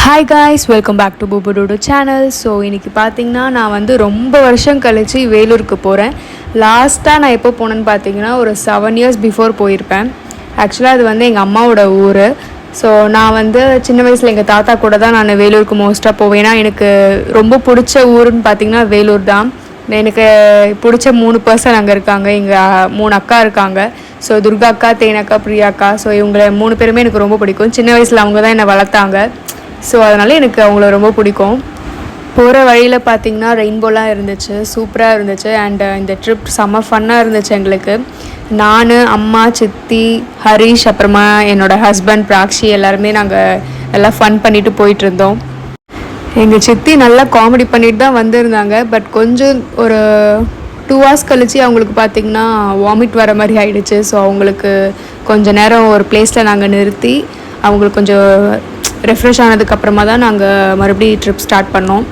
Hi guys, welcome back to பூபுடோடோ channel. So இன்றைக்கி பார்த்தீங்கன்னா நான் வந்து ரொம்ப வருஷம் கழித்து வேலூருக்கு போகிறேன். லாஸ்ட்டாக நான் எப்போ போனேன்னு பார்த்தீங்கன்னா ஒரு 7 இயர்ஸ் பிஃபோர் போயிருப்பேன். ஆக்சுவலாக அது வந்து எங்கள் அம்மாவோட ஊர். ஸோ நான் வந்து சின்ன வயசில் எங்கள் தாத்தா கூட தான் நான் வேலூருக்கு மோஸ்ட்டாக போவேன். ஏன்னா எனக்கு ரொம்ப பிடிச்ச ஊருன்னு பார்த்தீங்கன்னா வேலூர் தான். எனக்கு பிடிச்ச 3 பர்சன் அங்கே இருக்காங்க. எங்கள் 3 அக்கா இருக்காங்க. ஸோ துர்கா அக்கா, தேனக்கா, பிரியா அக்கா. ஸோ இவங்களை 3 பேருமே எனக்கு ரொம்ப பிடிக்கும். சின்ன வயசில் அவங்க தான் என்னை வளர்த்தாங்க. ஸோ அதனால் எனக்கு அவங்கள ரொம்ப பிடிக்கும். போகிற வழியில் பார்த்திங்கன்னா ரெயின்போலாம் இருந்துச்சு, சூப்பராக இருந்துச்சு. அண்ட் இந்த ட்ரிப் செம்ம ஃபன்னாக இருந்துச்சு எங்களுக்கு. நான், அம்மா, சித்தி, ஹரிஷ், அப்புறமா என்னோடய ஹஸ்பண்ட் பிராக்ஷி எல்லாருமே நாங்கள் எல்லாம் ஃபன் பண்ணிவிட்டு போயிட்டுருந்தோம். எங்கள் சித்தி நல்லா காமெடி பண்ணிட்டு தான் வந்திருந்தாங்க. பட் கொஞ்சம் ஒரு 2 hours கழிச்சு அவங்களுக்கு பார்த்திங்கன்னா வாமிட் வர மாதிரி ஆகிடுச்சு. ஸோ அவங்களுக்கு கொஞ்சம் நேரம் ஒரு பிளேஸில் நாங்கள் நிறுத்தி அவங்களுக்கு கொஞ்சம் ரெஃப்ரெஷ் ஆனதுக்கப்புறமா தான் நாங்கள் மறுபடியும் ட்ரிப் ஸ்டார்ட் பண்ணோம்.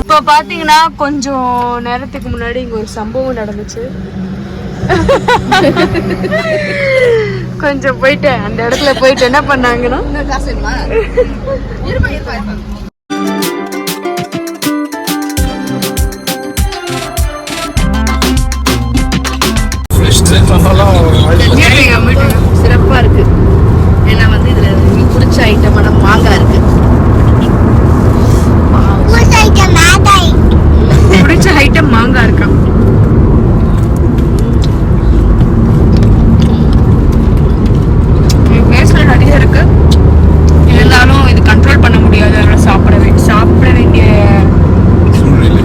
இப்போ பார்த்தீங்கன்னா கொஞ்சம் நேரத்துக்கு முன்னாடி இங்கே ஒரு சம்பவம் நடந்துச்சு. கொஞ்சம் போயிட்டு அந்த இடத்துல போயிட்டு என்ன பண்ணாங்கன்னா சிறப்பா இருக்கு. ஏன்னா வந்து இதுல பிடிச்ச ஐட்டமான மாங்காய் இருக்கு. பிடிச்ச ஐட்டம் மாங்காய் இருக்கா? பேஸ்ல நிறைய இருக்கு, இருந்தாலும் இது கண்ட்ரோல் பண்ண முடியாது. அதனால சாப்பிட வேண்டிய சூழ்நிலை.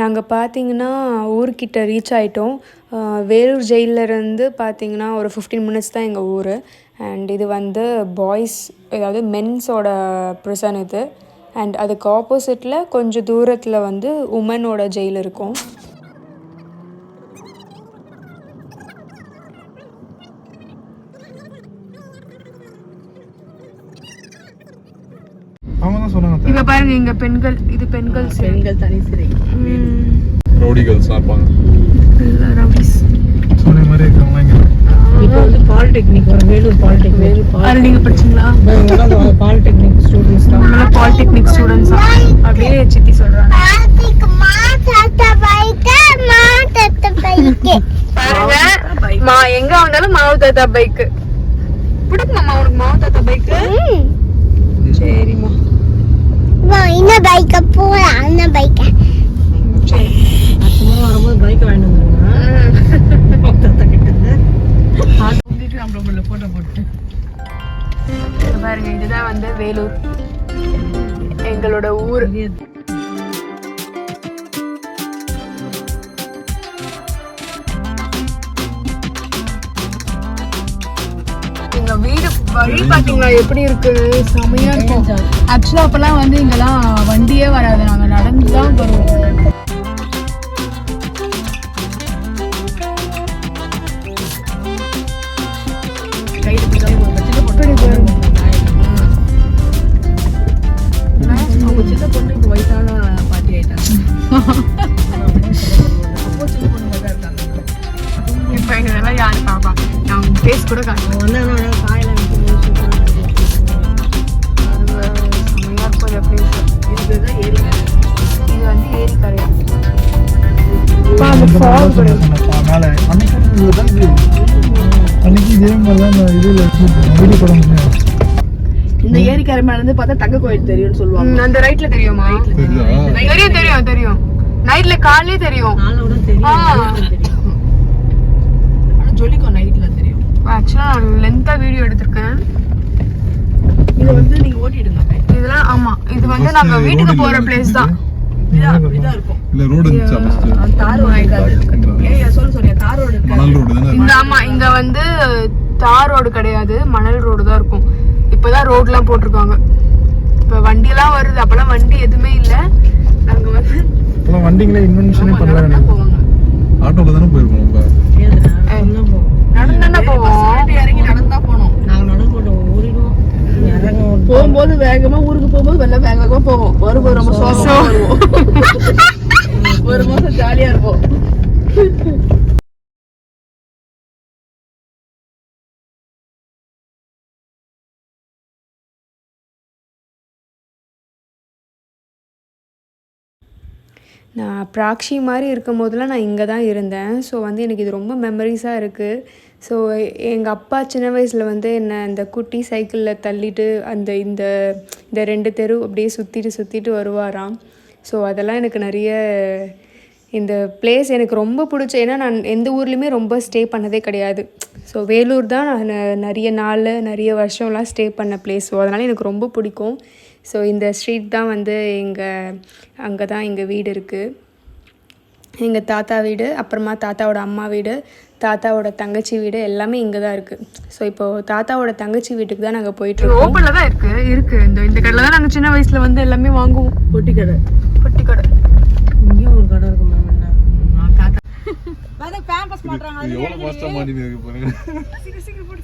நாங்கள் பார்த்தீங்கன்னா ஊர்கிட்ட ரீச் ஆகிட்டோம். வேலூர் ஜெயிலிருந்து பார்த்தீங்கன்னா ஒரு 15 minutes தான் எங்கள் ஊர். அண்ட் இது வந்து பாய்ஸ், அதாவது மென்ஸோட ப்ரிசன் இது. அண்ட் அதுக்கு ஆப்போசிட்டில் கொஞ்சம் தூரத்தில் வந்து உமனோட ஜெயில் இருக்கும். இங்க பாருங்க, இங்க பெண்கள், இது பெண்கள் தனி சிறை. ரவுடிகள்ஸ் இருப்பாங்க. எல்லா ரவுடிஸ் சொன்ன மாதிரி இருக்கவங்க இங்க. இப்போ வந்து பாலிடெக்னிக் வர வேலூர் பாலிடெக்னிக். அது நீங்க படிச்சீங்களா? பாலிடெக்னிக் ஸ்டூடண்ட்ஸ் தான். நம்ம பாலிடெக்னிக் ஸ்டூடண்ட்ஸ் அப்படியே சித்தி சொல்றாங்க. பாருங்க, மா எங்க வந்தாலும் மாவு தாத்தா பைக் பிடிக்குமா? உனக்கு மாவு தாத்தா பைக்? சரிம்மா, இந்த பைக்க போலாம். அந்த பைக்க சரி, அம்மா வரும்போது பைக் வாங்கிட்டு வந்துருங்க. போட்டோ போட்டு பாருங்க, இதுதான் வந்து வேலூர், எங்களோட ஊர். எங்க வீடு வழி பாத்தீங்களா எப்படி இருக்கு? செமையா இருக்கும். ஆக்சுவலா அப்பெல்லாம் வந்து இங்கெல்லாம் வண்டியே வராது, நாங்க நடந்துதான் வருவோம். சின்ன பொண்ணு இப்போ வயசான பாட்டி ஆயிட்டாங்க. அப்போ சின்ன பொண்ணு மட்டும் இருக்காங்க. இப்ப எங்கெல்லாம் யாரு பாப்பா? நான் பேஸ் கூட காட்டுவோம். காயெல்லாம் செமையா இருக்கும் இந்த பிளேஸ். இதுதான் ஏரிக்கரை. இது வந்து ஏரிக்கரை. இந்த ஏரிக்கரை மேல இருந்து பார்த்தா தங்க கோயில் தெரியும்னு சொல்லுவாங்க. அந்த ரைட்ல தெரியுமா? தெரியும் தெரியும். நைட்ல காலையிலே தெரியும். ஜொலிக்கும் நைட்ல தெரியும். ஆக்சுவலா நான் லென்த்தா வீடியோ எடுத்திருக்கேன். இது வந்து நீங்க ஓட்டிடுங்க. இதெல்லாம் ஆமா, இது வந்து நாங்க வீட்டுக்கு போற பிளேஸ் தான். இப்படிதான் இருக்கும். இல்ல ரோடு இருந்துச்சா ஃபர்ஸ்ட்? தார் ரோடு இருக்காது. ஏய் சொல்லு சொல்லியா, தார் ரோடு இருக்காது. மணல் ரோடு தானே. இந்த ஆமா, இங்க வந்து தார் ரோடு கிடையாது, மணல் ரோடு தான் இருக்கும். இப்பதான் ரோட்லாம் போட்டிருக்காங்க. இப்ப வண்டியெல்லாம் வருது, அப்பெல்லாம் வண்டி எதுவுமே இல்ல. நாங்க வந்து இப்பலாம் வண்டிங்களே இன்வென்ஷனே பண்ணல. போவாங்க. ஆட்டோல தானே போயிருக்கோம் நம்ம. நடந்து போவோம். இறங்கி நடந்தா போனோம். நாங்க நடக்க மாட்டோம், ஓடிடுவோம். இறங்க போகும்போது வேகமா, ஊருக்கு போகும்போது வெள்ள வேகமா போவோம். வரும்போது ரொம்ப சோகமா வருவோம். ஒரு மாசம் ஜாலியா இருப்போம். நான் பிராக்ஷி மாதிரி இருக்கும் போதெல்லாம் நான் இங்கே தான் இருந்தேன். ஸோ வந்து எனக்கு இது ரொம்ப மெமரிஸாக இருக்குது. ஸோ எங்கள் அப்பா சின்ன வயசில் வந்து என்னை இந்த குட்டி சைக்கிளில் தள்ளிட்டு இந்த இந்த 2 தெரு அப்படியே சுற்றிட்டு வருவாராம். ஸோ அதெல்லாம் எனக்கு நிறைய, இந்த பிளேஸ் எனக்கு ரொம்ப பிடிச்ச. ஏன்னா நான் எந்த ஊர்லேயுமே ரொம்ப ஸ்டே பண்ணதே கிடையாது. ஸோ வேலூர் தான் நான் நிறைய நாள் நிறைய வருஷம்லாம் ஸ்டே பண்ண பிளேஸ். ஸோ அதனால் எனக்கு ரொம்ப பிடிக்கும். ஸோ இந்த ஸ்ட்ரீட் தான் வந்து அங்கே தான் எங்கள் வீடு இருக்குது. எங்கள் தாத்தா வீடு, அப்புறமா தாத்தாவோட அம்மா வீடு, தாத்தாவோட தங்கச்சி வீடு எல்லாமே இங்கே தான் இருக்குது. ஸோ இப்போது தாத்தாவோட தங்கச்சி வீட்டுக்கு தான் நாங்கள் போயிட்டுருக்கோம். ஓப்பனில் தான் இருக்குது. இந்த கடையில் தான் நாங்கள் சின்ன வயசில் வந்து எல்லாமே வாங்குவோம். பொட்டி கடை. இங்கேயும் ஒரு கடை இருக்கும் மேம். என்ன தாத்தா பேம்பஸ் மாட்டுறாங்க. எவ்வளவு ஃபாஸ்டா மாட்டிட்டு இருக்கு பாருங்க. சீக்கிரம் போடு.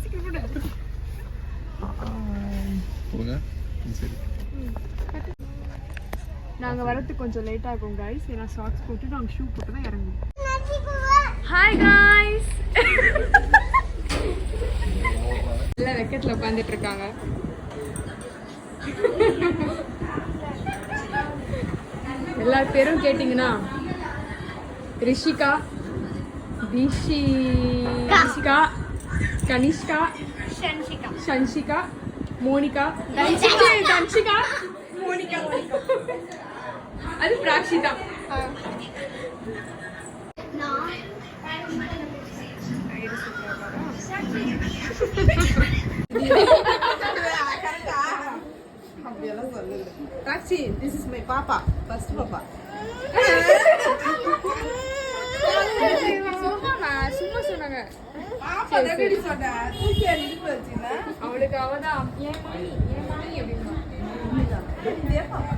போங்க. சரி. நாங்கள் வரதுக்கு கொஞ்சம் லேட் ஆகும் கைஸ். ஏன்னா ஷார்ட்ஸ் போட்டு நாங்கள் ஷூ போட்டு தான் இறங்குவோம். Hi guys. எல்லாம் வெக்கத்தில் உட்காந்துட்டு இருக்காங்க. எல்லா பேரும் கேட்டிங்கன்னா ரிஷிகா, ரிஷிகா, கனிஷ்கா, ஷன்ஷிகா, மோனிகா, தன்ஷிகா, மோனிகா, அது பிராக்ஷி தான். Taxi, this is my papa, first papa. சும்மா சொன்னாங்க. பாப்பா எப்படி சொன்னா? தூக்கி அடிச்சு வச்சினா அவளுக்கு அவதான் ஏன் மாமி அப்படின்னா. இதே பாப்பா.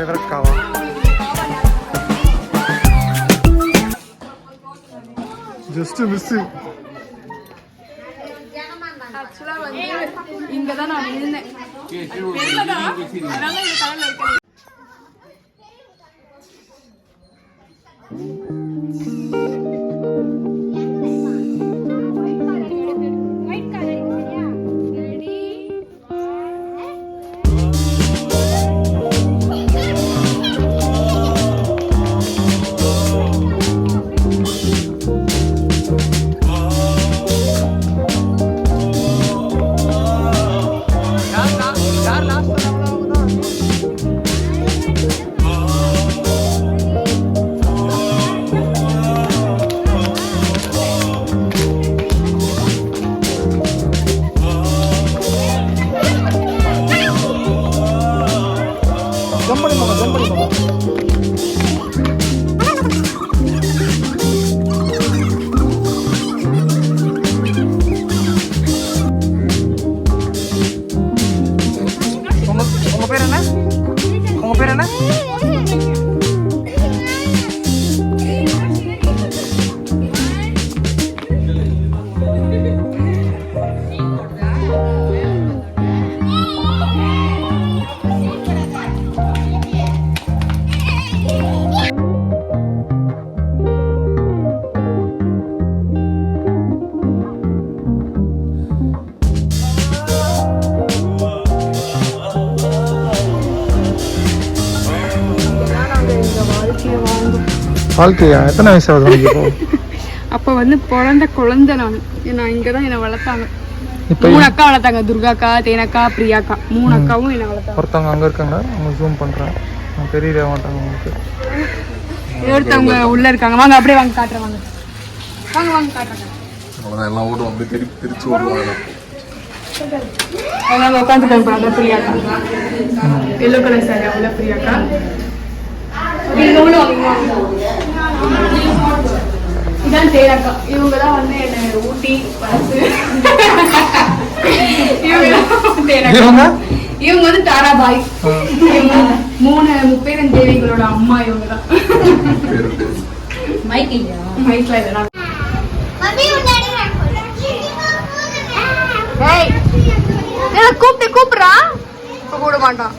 ஃபேவரட் காவா. Just miss. ஆக்சுவலா வந்து இங்க தான் நான் இருந்தேன். அதனால இந்த கலர்ல இருக்கேன். ஜம்படி மாமா, ஜம்படி மாமா. உங்க பேர் என்ன? உங்க பேர் என்ன? வாழ்க்கையா? எத்தனை வயசு ஆகுது உனக்கு இப்போ? அப்ப வந்து பிறந்த குழந்தை நான் இங்கதான் என்னை வளர்த்தாங்க. இப்போ 3 அக்கா வளர்த்தாங்க. துர்காக்கா, தேனக்கா, பிரியாக்கா. 3 அக்காவும் என்ன வளர்த்தாங்க. ஒருத்தவங்க அங்கே இருக்காங்க, அவங்க ஜூம் பண்ணுறேன், தெரியல மாட்டாங்க உங்களுக்கு. ஒருத்தவங்க உள்ள இருக்காங்க. வாங்க அப்படியே வாங்க காட்டுறேன். வாங்க வாங்க வாங்க காட்டுறேன். அவ்வளோதான் எல்லாம் ஓடும் அப்படியே பிரிச்சு ஓடுவாங்க. அவங்க உட்காந்துருக்காங்க. அதான் பிரியாக்கா. எல்லோ கலர் சாரி அவ்வளோ பிரியாக்கா. இதான் தேனக்கா. இவங்க தான் வந்து என்ன ஊட்டி வளர்த்து. இவங்க வந்து தாராபாய். இவங்க 3 முப்பேரன் தேவிகளோட அம்மா. இவங்க தான் மைக்ல இதெல்லாம். கூப்பிடுறா இப்ப கூட மாட்டான்.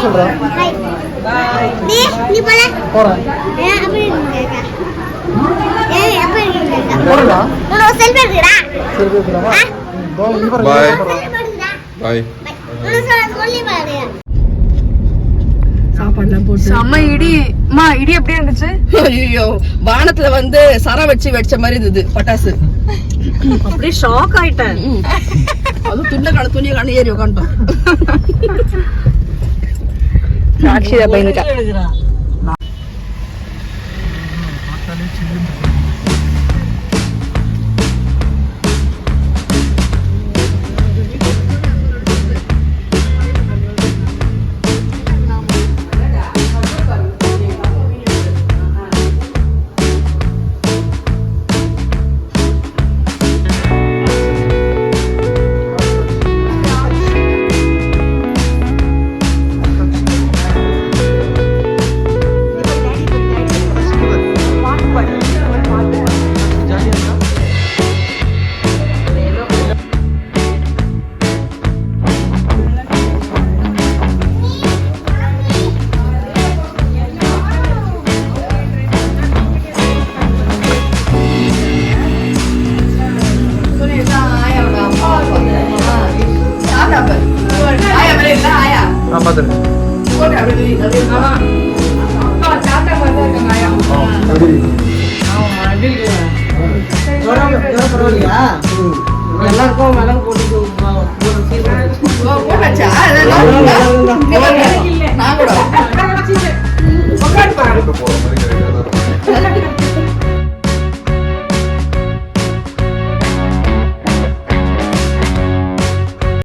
சொல்றேன் சாப்பாடுலாம் போட்டு செம்ம இடி. அம்மா இடி எப்படி இருந்துச்சு? ஐயோ, வானத்துல வந்து சரம் வெடிச்ச மாதிரி இருந்தது பட்டாசு. அப்படியே ஷாக் ஆயிட்டேன். அதுவும் துணிய காண ஏறி உட்காந்துட்டோம். சாட்சியா பயந்துட்டா. பார்த்துரு. போட்டு அப்படியே வை, அப்படியே வை. அப்பா தாத்தா பார்த்தா இருக்காங்க ஆயா. ஆமா எப்படி இருக்குங்க பரவாயில்லையா எல்லாருக்கும் மிளகு போட்டு